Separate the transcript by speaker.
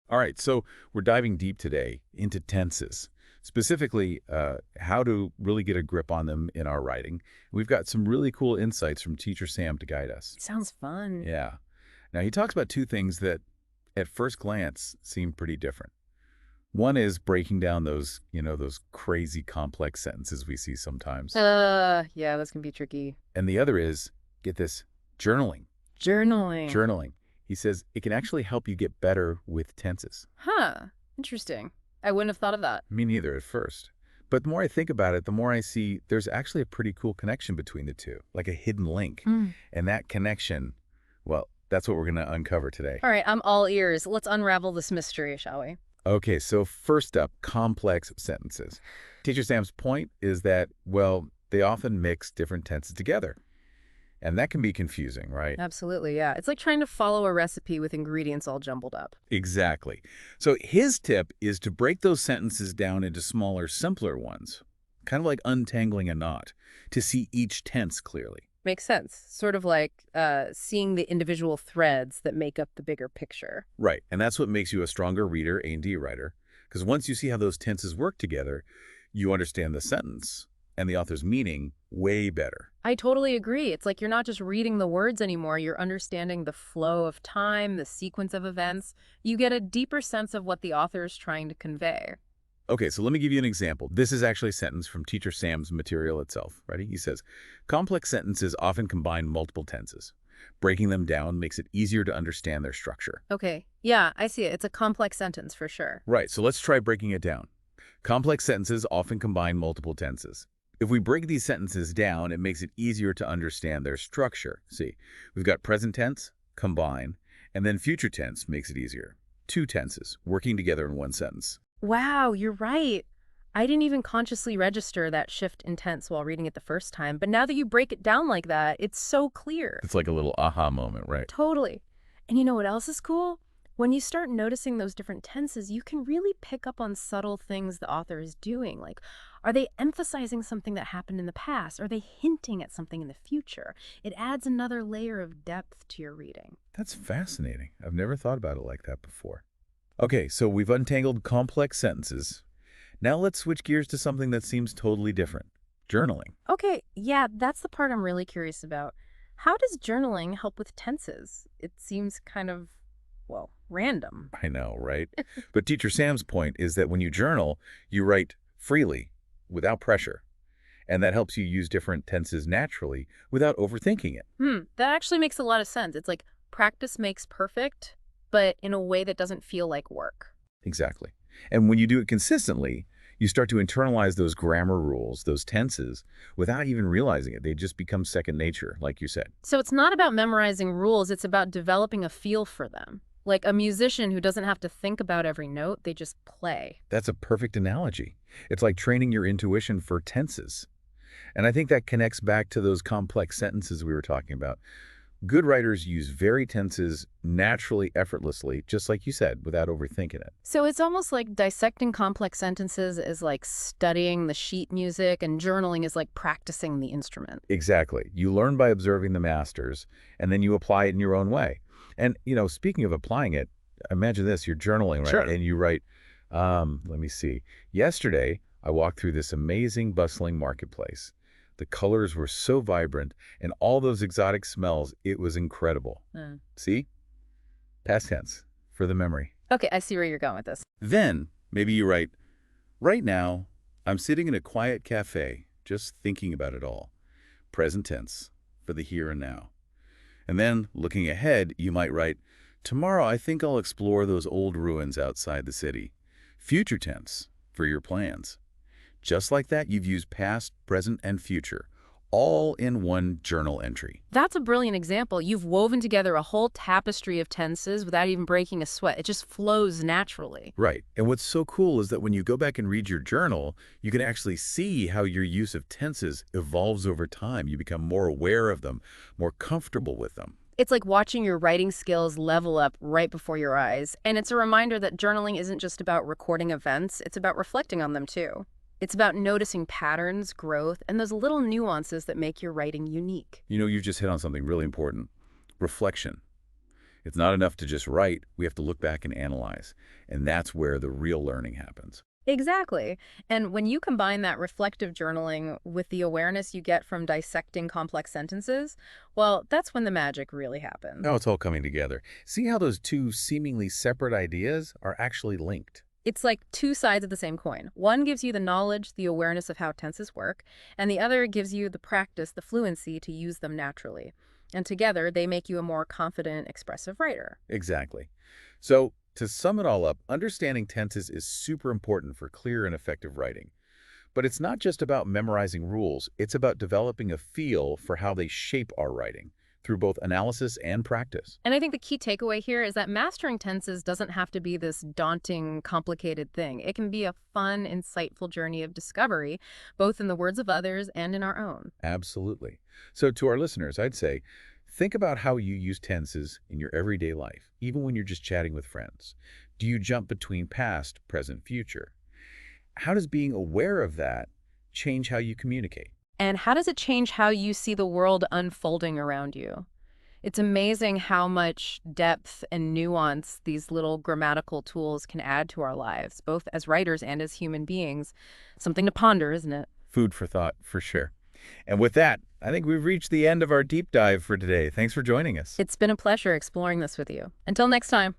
Speaker 1: All right, so we're diving deep today into tenses, specifically how to really get a grip on them in our writing. We've got some really cool insights from Teacher Sam to guide us.
Speaker 2: Sounds fun.
Speaker 1: Yeah. Now, he talks about two things that at first glance seem pretty different. One is breaking down those crazy complex sentences we see sometimes.
Speaker 2: Yeah, this can be tricky.
Speaker 1: And the other is, get this, journaling.
Speaker 2: Journaling.
Speaker 1: Journaling. He says it can actually help you get better with tenses.
Speaker 2: Huh. Interesting. I wouldn't have thought of that.
Speaker 1: Me neither at first. But the more I think about it, the more I see there's actually a pretty cool connection between the two, like a hidden link.
Speaker 2: Mm.
Speaker 1: And that connection, well, that's what we're going to uncover today.
Speaker 2: All right, I'm all ears. Let's unravel this mystery, shall we?
Speaker 1: Okay, so first up, complex sentences. Teacher Sam's point is that, well, they often mix different tenses together. And that can be confusing, right?
Speaker 2: Absolutely, yeah. It's like trying to follow a recipe with ingredients all jumbled up.
Speaker 1: Exactly. So his tip is to break those sentences down into smaller, simpler ones, kind of like untangling a knot, to see each tense clearly.
Speaker 2: Makes sense. Sort of like seeing the individual threads that make up the bigger picture.
Speaker 1: Right, and that's what makes you a stronger reader, A&D writer, because once you see how those tenses work together, you understand the sentence and the author's meaning way better.
Speaker 2: I totally agree. It's like you're not just reading the words anymore, you're understanding the flow of time, the sequence of events. You get a deeper sense of what the author is trying to convey.
Speaker 1: Okay, so let me give you an example. This is actually a sentence from Teacher Sam's material itself. Ready? He says, complex sentences often combine multiple tenses. Breaking them down makes it easier to understand their structure.
Speaker 2: Okay, yeah, I see it. It's a complex sentence for sure.
Speaker 1: Right, so let's try breaking it down. Complex sentences often combine multiple tenses. If we break these sentences down, it makes it easier to understand their structure. See, we've got present tense, combine, and then future tense makes it easier. Two tenses working together in one sentence.
Speaker 2: Wow, you're right. I didn't even consciously register that shift in tense while reading it the first time, but now that you break it down like that, it's so clear.
Speaker 1: It's like a little aha moment, right?
Speaker 2: Totally. And you know what else is cool? When you start noticing those different tenses, you can really pick up on subtle things the author is doing. Like, are they emphasizing something that happened in the past? Are they hinting at something in the future? It adds another layer of depth to your reading.
Speaker 1: That's fascinating. I've never thought about it like that before. Okay, so we've untangled complex sentences. Now let's switch gears to something that seems totally different. Journaling.
Speaker 2: Okay, yeah, that's the part I'm really curious about. How does journaling help with tenses? It seems kind of, well, random.
Speaker 1: I know, right? But Teacher Sam's point is that when you journal, you write freely, without pressure. And that helps you use different tenses naturally without overthinking it.
Speaker 2: That actually makes a lot of sense. It's like practice makes perfect, but in a way that doesn't feel like work.
Speaker 1: Exactly. And when you do it consistently, you start to internalize those grammar rules, those tenses, without even realizing it. They just become second nature, like you said.
Speaker 2: So it's not about memorizing rules, it's about developing a feel for them. Like a musician who doesn't have to think about every note, they just play.
Speaker 1: That's a perfect analogy. It's like training your intuition for tenses. And I think that connects back to those complex sentences we were talking about. Good writers use varied tenses naturally, effortlessly, just like you said, without overthinking it.
Speaker 2: So it's almost like dissecting complex sentences is like studying the sheet music, and journaling is like practicing the instrument.
Speaker 1: Exactly. You learn by observing the masters, and then you apply it in your own way. And, speaking of applying it, imagine this, you're journaling, right?
Speaker 2: Sure.
Speaker 1: And you write, let me see. Yesterday, I walked through this amazing, bustling marketplace. The colors were so vibrant, and all those exotic smells, it was incredible. See? Past tense, for the memory.
Speaker 2: Okay, I see where you're going with this.
Speaker 1: Then, maybe you write, right now, I'm sitting in a quiet cafe, just thinking about it all. Present tense, for the here and now. And then, looking ahead, you might write, tomorrow I think I'll explore those old ruins outside the city. Future tense, for your plans. Just like that, you've used past, present, and future, all in one journal entry.
Speaker 2: That's a brilliant example. You've woven together a whole tapestry of tenses without even breaking a sweat. It just flows naturally.
Speaker 1: Right. And what's so cool is that when you go back and read your journal, you can actually see how your use of tenses evolves over time. You become more aware of them, more comfortable with them.
Speaker 2: It's like watching your writing skills level up right before your eyes. And it's a reminder that journaling isn't just about recording events, it's about reflecting on them too. It's about noticing patterns, growth, and those little nuances that make your writing unique.
Speaker 1: You've just hit on something really important. Reflection. It's not enough to just write. We have to look back and analyze. And that's where the real learning happens.
Speaker 2: Exactly. And when you combine that reflective journaling with the awareness you get from dissecting complex sentences, well, that's when the magic really happens.
Speaker 1: Now it's all coming together. See how those two seemingly separate ideas are actually linked?
Speaker 2: It's like two sides of the same coin. One gives you the knowledge, the awareness of how tenses work, and the other gives you the practice, the fluency to use them naturally. And together, they make you a more confident, expressive writer.
Speaker 1: Exactly. So, to sum it all up, understanding tenses is super important for clear and effective writing. But it's not just about memorizing rules, it's about developing a feel for how they shape our writing through both analysis and practice.
Speaker 2: And I think the key takeaway here is that mastering tenses doesn't have to be this daunting, complicated thing. It can be a fun, insightful journey of discovery, both in the words of others and in our own.
Speaker 1: Absolutely. So to our listeners, I'd say, think about how you use tenses in your everyday life, even when you're just chatting with friends. Do you jump between past, present, future? How does being aware of that change how you communicate?
Speaker 2: And how does it change how you see the world unfolding around you? It's amazing how much depth and nuance these little grammatical tools can add to our lives, both as writers and as human beings. Something to ponder, isn't it?
Speaker 1: Food for thought, for sure. And with that, I think we've reached the end of our deep dive for today. Thanks for joining us.
Speaker 2: It's been a pleasure exploring this with you. Until next time.